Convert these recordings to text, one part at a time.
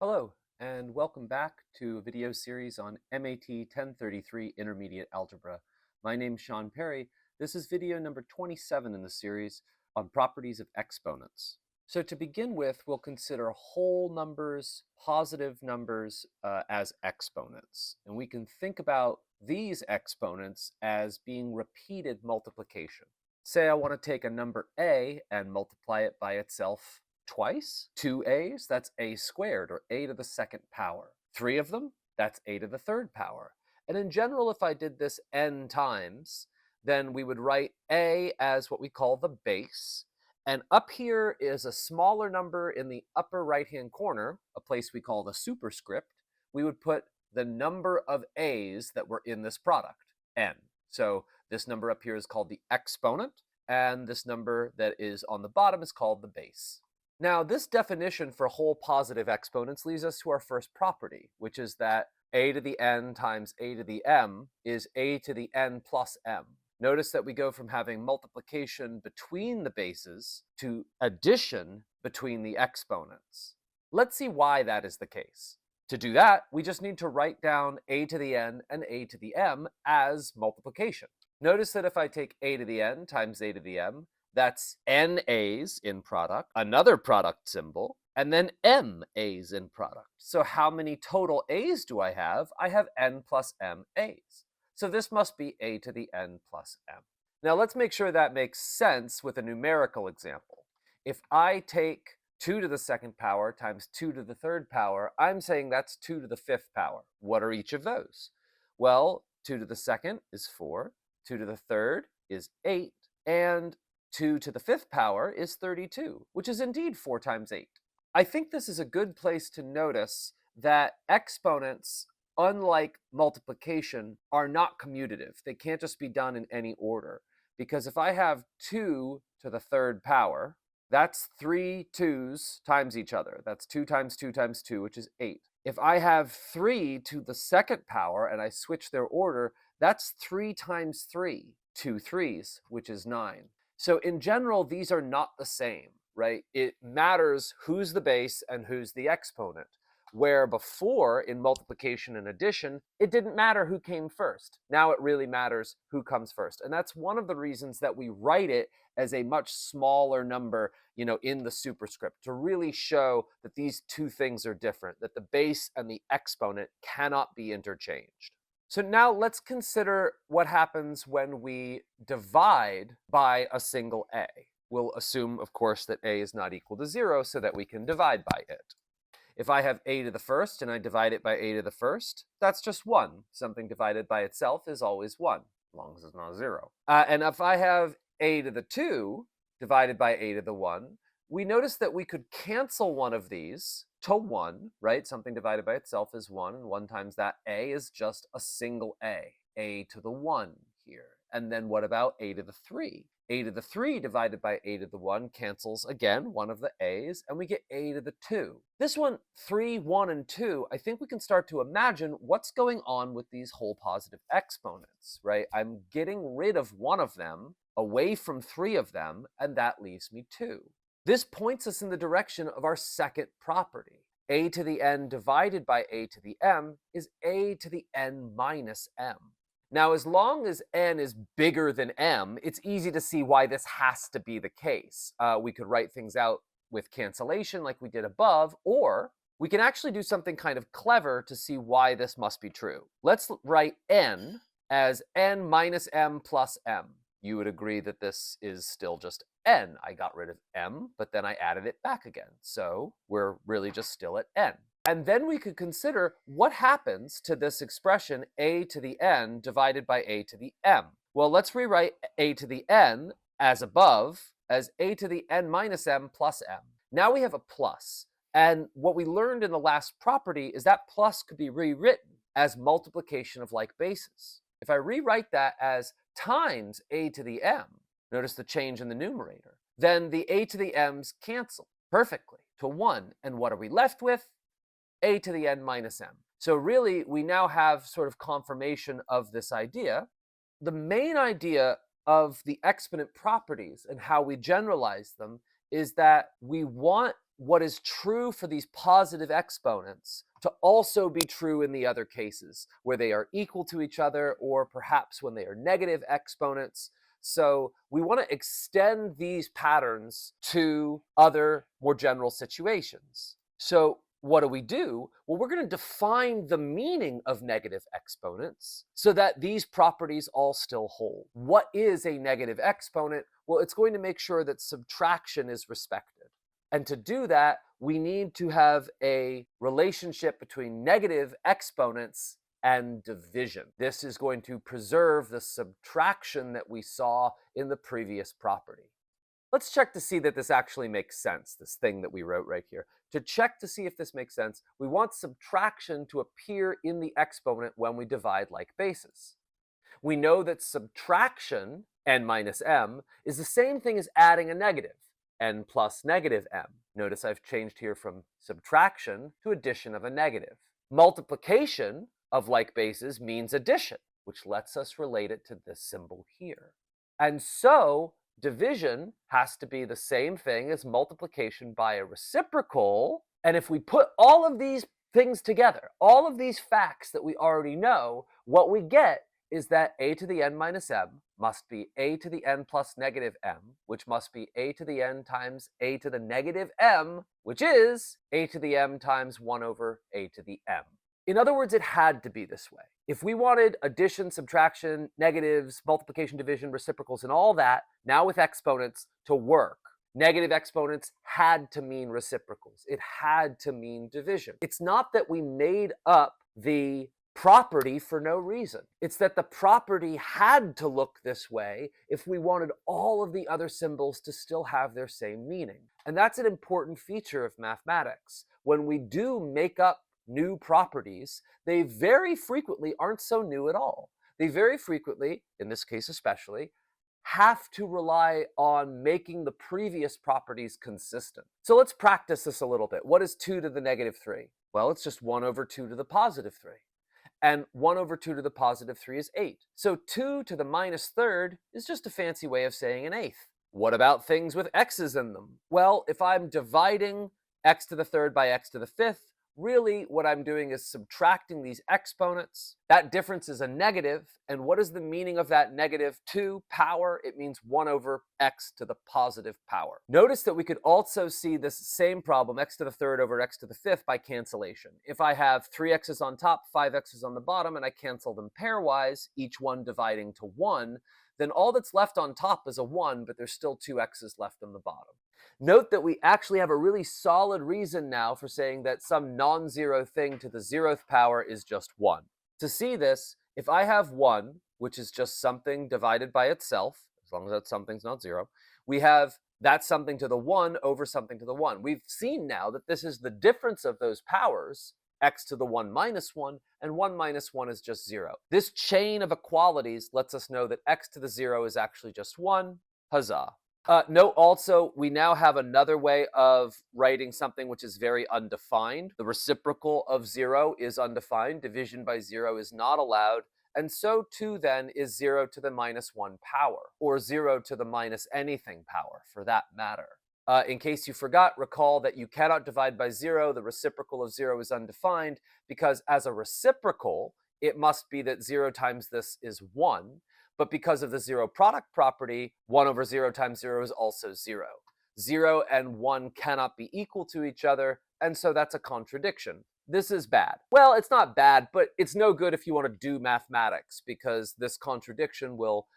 Hello, and welcome back to a video series on MAT 1033 Intermediate Algebra. My name's Sean Perry. This is video number 27 in the series on properties of exponents. So to begin with, we'll consider whole numbers, positive numbers, as exponents. And we can think about these exponents as being repeated multiplication. Say I want to take a number a and multiply it by itself twice. 2a's, that's a squared, or a to the second power. 3 of them, that's a to the third power. And in general, if I did this n times, then we would write a as what we call the base. And up here is a smaller number in the upper right-hand corner, a place we call the superscript. We would put the number of a's that were in this product, n. So this number up here is called the exponent, and this number that is on the bottom is called the base. Now, this definition for whole positive exponents leads us to our first property, which is that a to the n times a to the m is a to the n plus m. Notice that we go from having multiplication between the bases to addition between the exponents. Let's see why that is the case. To do that, we just need to write down a to the n and a to the m as multiplication. Notice that if I take a to the n times a to the m, that's n a's in product, another product symbol, and then m a's in product. So how many total a's do I have? I have n plus m a's. So this must be a to the n plus m. Now let's make sure that makes sense with a numerical example. If I take 2 to the second power times 2 to the third power, I'm saying that's 2 to the fifth power. What are each of those? Well, 2 to the second is 4, 2 to the third is 8, and 2 to the fifth power is 32, which is indeed 4 times 8. I think this is a good place to notice that exponents, unlike multiplication, are not commutative. They can't just be done in any order. Because if I have 2 to the third power, that's 3 2's times each other. That's 2 times 2 times 2, which is 8. If I have 3 to the second power and I switch their order, that's 3 times 3, 2 3's, which is 9. So in general, these are not the same, right? It matters who's the base and who's the exponent. Where before, in multiplication and addition, it didn't matter who came first. Now it really matters who comes first. And that's one of the reasons that we write it as a much smaller number, in the superscript, to really show that these two things are different, that the base and the exponent cannot be interchanged. So now let's consider what happens when we divide by a single a. We'll assume, of course, that a is not equal to 0 so that we can divide by it. If I have a to the first and I divide it by a to the first, that's just 1. Something divided by itself is always 1, as long as it's not 0. And if I have a to the 2 divided by a to the 1, we notice that we could cancel one of these to 1, right? Something divided by itself is 1, and 1 times that a is just a single a to the 1 here. And then what about a to the 3? A to the 3 divided by a to the 1 cancels, again, one of the a's, and we get a to the 2. This one, 3, 1, and 2, I think we can start to imagine what's going on with these whole positive exponents, right? I'm getting rid of one of them, away from 3 of them, and that leaves me 2. This points us in the direction of our second property. A to the n divided by a to the m is a to the n minus m. Now, as long as n is bigger than m, it's easy to see why this has to be the case. We could write things out with cancellation like we did above, or we can actually do something kind of clever to see why this must be true. Let's write n as n minus m plus m. You would agree that this is still just n. I got rid of m, but then I added it back again. So we're really just still at n. And then we could consider what happens to this expression a to the n divided by a to the m. Well, let's rewrite a to the n as above as a to the n minus m plus m. Now we have a plus. And what we learned in the last property is that plus could be rewritten as multiplication of like bases. If I rewrite that as times a to the m, notice the change in the numerator, then the a to the m's cancel perfectly to 1. And what are we left with? A to the n minus m. So really, we now have sort of confirmation of this idea. The main idea of the exponent properties and how we generalize them is that we want what is true for these positive exponents to also be true in the other cases, where they are equal to each other, or perhaps when they are negative exponents. So we want to extend these patterns to other more general situations. So what do? Well, we're going to define the meaning of negative exponents so that these properties all still hold. What is a negative exponent? Well, it's going to make sure that subtraction is respected. And to do that, we need to have a relationship between negative exponents and division. This is going to preserve the subtraction that we saw in the previous property. Let's check to see that this actually makes sense, this thing that we wrote right here. To check to see if this makes sense, we want subtraction to appear in the exponent when we divide like bases. We know that subtraction, n minus m, is the same thing as adding a negative, n plus negative m. Notice I've changed here from subtraction to addition of a negative. Multiplication of like bases means addition, which lets us relate it to this symbol here. And so division has to be the same thing as multiplication by a reciprocal. And if we put all of these things together, all of these facts that we already know, what we get is that a to the n minus m must be a to the n plus negative m, which must be a to the n times a to the negative m, which is a to the m times 1 over a to the m. In other words, it had to be this way. If we wanted addition, subtraction, negatives, multiplication, division, reciprocals, and all that, now with exponents, to work, negative exponents had to mean reciprocals. It had to mean division. It's not that we made up the property for no reason. It's that the property had to look this way if we wanted all of the other symbols to still have their same meaning. And that's an important feature of mathematics. When we do make up new properties, they very frequently aren't so new at all. They very frequently, in this case especially, have to rely on making the previous properties consistent. So let's practice this a little bit. What is 2 to the negative 3? Well, it's just 1 over 2 to the positive 3. And 1 over 2 to the positive 3 is 8. So 2 to the minus third is just a fancy way of saying an eighth. What about things with x's in them? Well, if I'm dividing x to the third by x to the fifth, really what I'm doing is subtracting these exponents. That difference is a negative, and what is the meaning of that negative 2 power? It means 1 over x to the positive power. Notice that we could also see this same problem, x to the third over x to the fifth, by cancellation. If I have 3x's on top, 5x's on the bottom, and I cancel them pairwise, each one dividing to 1, then all that's left on top is a 1, but there's still 2 x's left on the bottom. Note that we actually have a really solid reason now for saying that some non-zero thing to the 0th power is just 1. To see this, if I have 1, which is just something divided by itself, as long as that something's not 0, we have that something to the 1 over something to the 1. We've seen now that this is the difference of those powers, x to the 1 minus 1, and 1 minus 1 is just 0. This chain of equalities lets us know that x to the 0 is actually just 1. Huzzah. Note also, we now have another way of writing something which is very undefined. The reciprocal of 0 is undefined. Division by 0 is not allowed. And so too then is 0 to the minus 1 power, or 0 to the minus anything power, for that matter. In case you forgot, recall that you cannot divide by 0. The reciprocal of 0 is undefined, because as a reciprocal, it must be that 0 times this is 1. But because of the zero product property, 1 over 0 times 0 is also 0. 0 and 1 cannot be equal to each other, and so that's a contradiction. This is bad. Well, it's not bad, but it's no good if you want to do mathematics, because this contradiction will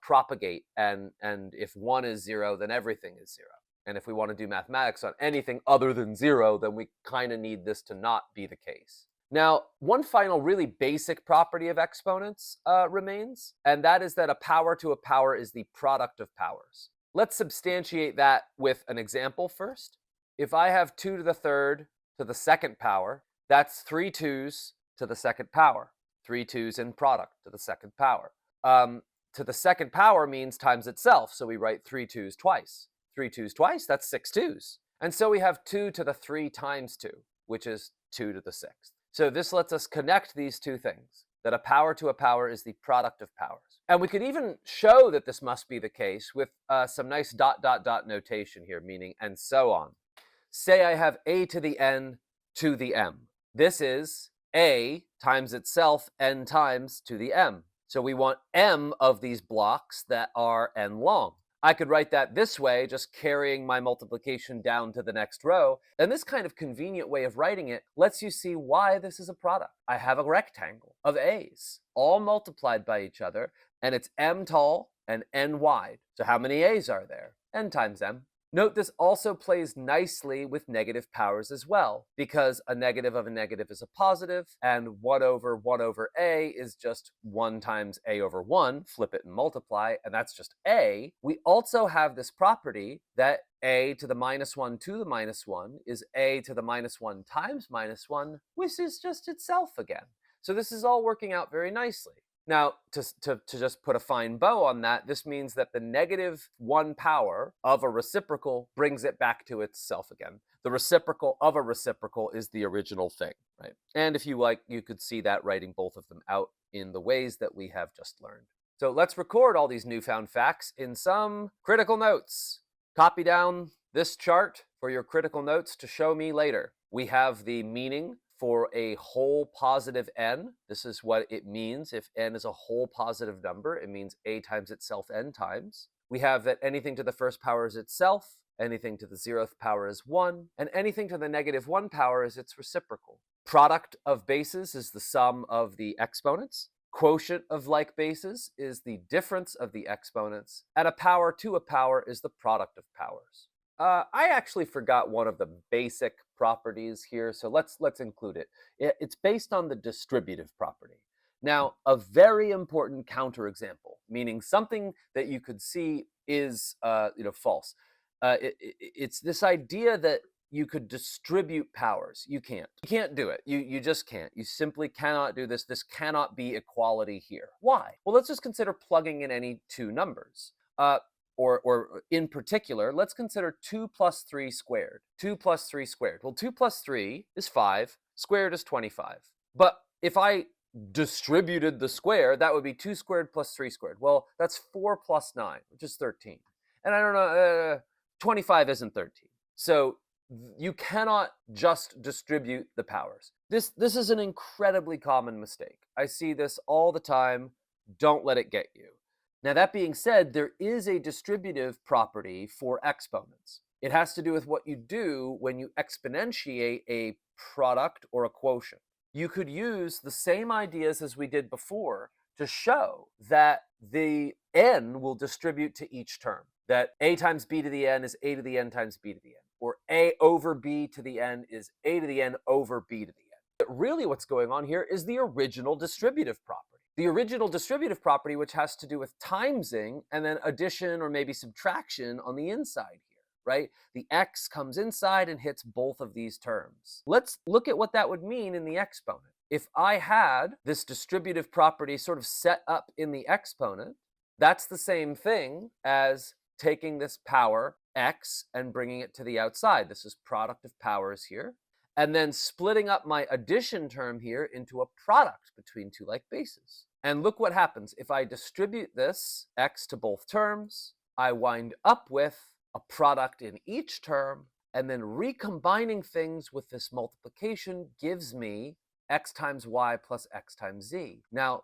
propagate, and if 1 is 0, then everything is 0. And if we want to do mathematics on anything other than 0, then we kind of need this to not be the case. Now, one final really basic property of exponents remains, and that is that a power to a power is the product of powers. Let's substantiate that with an example first. If I have 2 to the third to the second power, that's 3 2's to the second power. 3 2's in product to the second power. To the second power means times itself, so we write 3 2's twice. 3 2's twice, that's 6 2's. And so we have 2 to the 3 times 2, which is 2 to the 6th. So this lets us connect these two things, that a power to a power is the product of powers. And we could even show that this must be the case with some nice ... notation here, meaning and so on. say I have a to the n to the m. This is a times itself n times to the m. So we want m of these blocks that are n long. I could write that this way, just carrying my multiplication down to the next row. And this kind of convenient way of writing it lets you see why this is a product. I have a rectangle of a's, all multiplied by each other, and it's m tall and n wide. So how many a's are there? N times m. Note this also plays nicely with negative powers as well, because a negative of a negative is a positive, and 1 over a is just 1 times a over 1, flip it and multiply, and that's just a. We also have this property that a to the minus 1 to the minus 1 is a to the minus 1 times minus 1, which is just itself again. So this is all working out very nicely. Now, to just put a fine bow on that, this means that the negative 1 power of a reciprocal brings it back to itself again. The reciprocal of a reciprocal is the original thing, right? And if you like, you could see that writing both of them out in the ways that we have just learned. So let's record all these newfound facts in some critical notes. Copy down this chart for your critical notes to show me later. We have the meaning for a whole positive n. This is what it means if n is a whole positive number. It means a times itself n times. We have that anything to the first power is itself, anything to the 0th power is 1, and anything to the negative 1 power is its reciprocal. Product of bases is the sum of the exponents. Quotient of like bases is the difference of the exponents, and a power to a power is the product of powers. I actually forgot one of the basic properties here, so let's include it. It's based on the distributive property. Now, a very important counterexample, meaning something that you could see is false. It's this idea that you could distribute powers. You can't. You can't do it. You just can't. You simply cannot do this. This cannot be equality here. Why? Well, let's just consider plugging in any two numbers. Or in particular, let's consider 2 plus 3 squared. 2 plus 3 squared. Well, 2 plus 3 is 5, squared is 25. But if I distributed the square, that would be 2 squared plus 3 squared. Well, that's 4 plus 9, which is 13. And I don't know, 25 isn't 13. So you cannot just distribute the powers. This is an incredibly common mistake. I see this all the time. Don't let it get you. Now, that being said, there is a distributive property for exponents. It has to do with what you do when you exponentiate a product or a quotient. You could use the same ideas as we did before to show that the n will distribute to each term, that a times b to the n is a to the n times b to the n, or a over b to the n is a to the n over b to the n. But really what's going on here is the original distributive property. The original distributive property, which has to do with timesing and then addition or maybe subtraction on the inside here, right? The x comes inside and hits both of these terms. Let's look at what that would mean in the exponent. If I had this distributive property sort of set up in the exponent, that's the same thing as taking this power x and bringing it to the outside. This is product of powers here. And then splitting up my addition term here into a product between two like bases. And look what happens. If I distribute this x to both terms, I wind up with a product in each term, and then recombining things with this multiplication gives me x times y plus x times z. Now,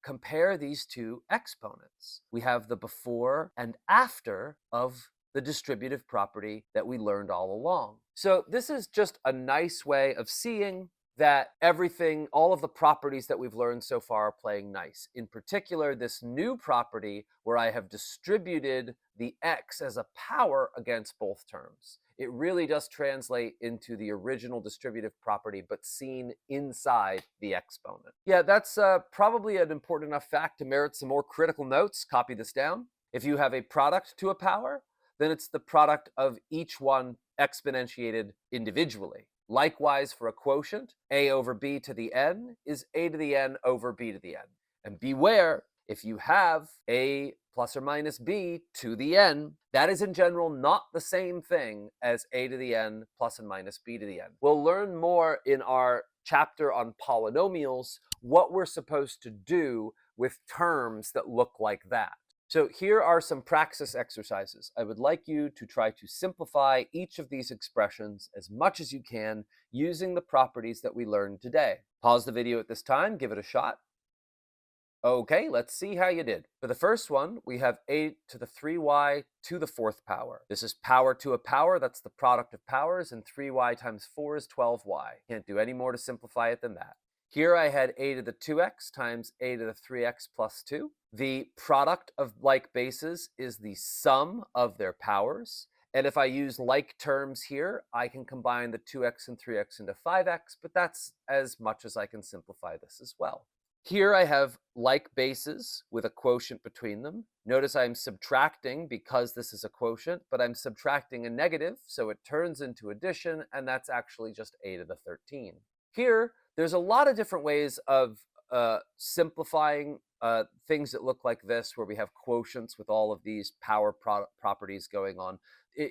compare these two exponents. We have the before and after of the distributive property that we learned all along. So this is just a nice way of seeing that everything, all of the properties that we've learned so far are playing nice. In particular, this new property where I have distributed the x as a power against both terms. It really does translate into the original distributive property, but seen inside the exponent. Yeah, that's probably an important enough fact to merit some more critical notes. Copy this down. If you have a product to a power, then it's the product of each one exponentiated individually. Likewise, for a quotient, a over b to the n is a to the n over b to the n. And beware, if you have a plus or minus b to the n, that is in general not the same thing as a to the n plus and minus b to the n. We'll learn more in our chapter on polynomials what we're supposed to do with terms that look like that. So here are some praxis exercises. I would like you to try to simplify each of these expressions as much as you can using the properties that we learned today. Pause the video at this time, give it a shot. Okay, let's see how you did. For the first one, we have a to the 3y to the fourth power. This is power to a power, that's the product of powers, and 3y times 4 is 12y. Can't do any more to simplify it than that. Here I had a to the 2x times a to the 3x plus 2. The product of like bases is the sum of their powers. And if I use like terms here, I can combine the 2x and 3x into 5x, but that's as much as I can simplify this as well. Here I have like bases with a quotient between them. Notice I'm subtracting because this is a quotient, but I'm subtracting a negative, so it turns into addition, and that's actually just a to the 13. Here, there's a lot of different ways of simplifying things that look like this, where we have quotients with all of these power properties going on.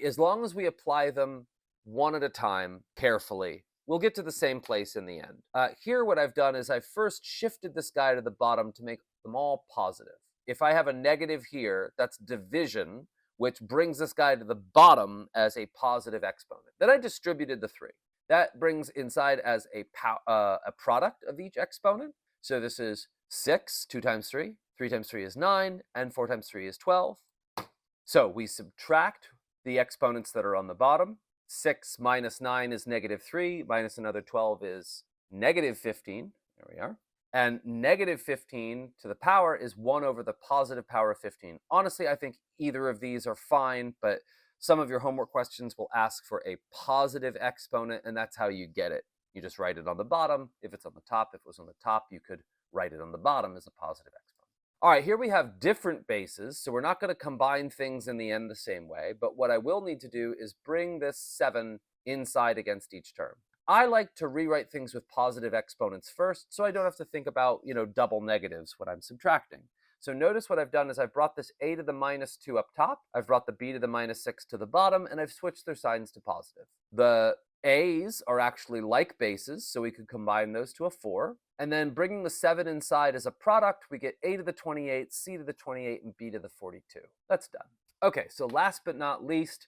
As long as we apply them one at a time carefully, we'll get to the same place in the end. Here, what I've done is I've first shifted this guy to the bottom to make them all positive. If I have a negative here, that's division, which brings this guy to the bottom as a positive exponent. Then I distributed the 3. That brings inside as a product of each exponent. So this is 6, 2 times 3, 3 times 3 is 9, and 4 times 3 is 12. So we subtract the exponents that are on the bottom. 6 minus 9 is negative 3, minus another 12 is negative 15. There we are. And negative 15 to the power is 1 over the positive power of 15. Honestly, I think either of these are fine, but some of your homework questions will ask for a positive exponent, and that's how you get it. You just write it on the bottom. If it's on the top, if it was on the top, you could write it on the bottom as a positive exponent. All right, here we have different bases, so we're not going to combine things in the end the same way, but what I will need to do is bring this 7 inside against each term. I like to rewrite things with positive exponents first, so I don't have to think about, double negatives when I'm subtracting. So notice what I've done is I've brought this a to the minus 2 up top, I've brought the b to the minus 6 to the bottom, and I've switched their signs to positive. The a's are actually like bases, so we could combine those to a 4. And then bringing the 7 inside as a product, we get a to the 28, c to the 28, and b to the 42. That's done. Okay, so last but not least,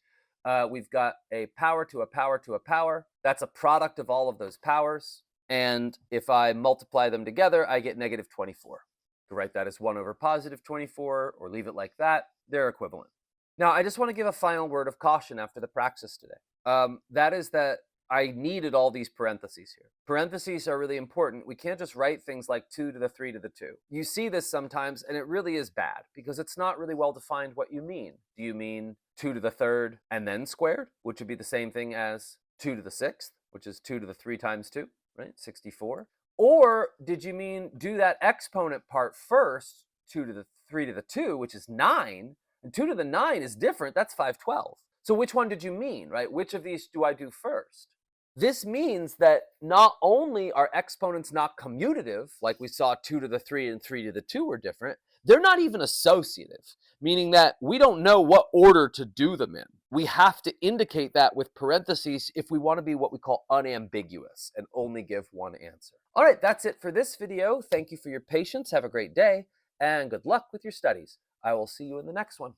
we've got a power to a power to a power. That's a product of all of those powers. And if I multiply them together, I get negative 24. To write that as 1 over positive 24, or leave it like that, they're equivalent. Now, I just want to give a final word of caution after the praxis today. That is that I needed all these parentheses here. Parentheses are really important. We can't just write things like 2 to the 3 to the 2. You see this sometimes, and it really is bad, because it's not really well defined what you mean. Do you mean 2 to the 3rd and then squared, which would be the same thing as 2 to the 6th, which is 2 to the 3 times 2, right? 64. Or did you mean do that exponent part first, 2 to the 3 to the 2, which is 9, and 2 to the 9 is different, that's 512. So which one did you mean, right? Which of these do I do first? This means that not only are exponents not commutative, like we saw 2 to the 3 and 3 to the 2 were different, they're not even associative, meaning that we don't know what order to do them in. We have to indicate that with parentheses if we want to be what we call unambiguous and only give one answer. All right, that's it for this video. Thank you for your patience. Have a great day, and good luck with your studies. I will see you in the next one.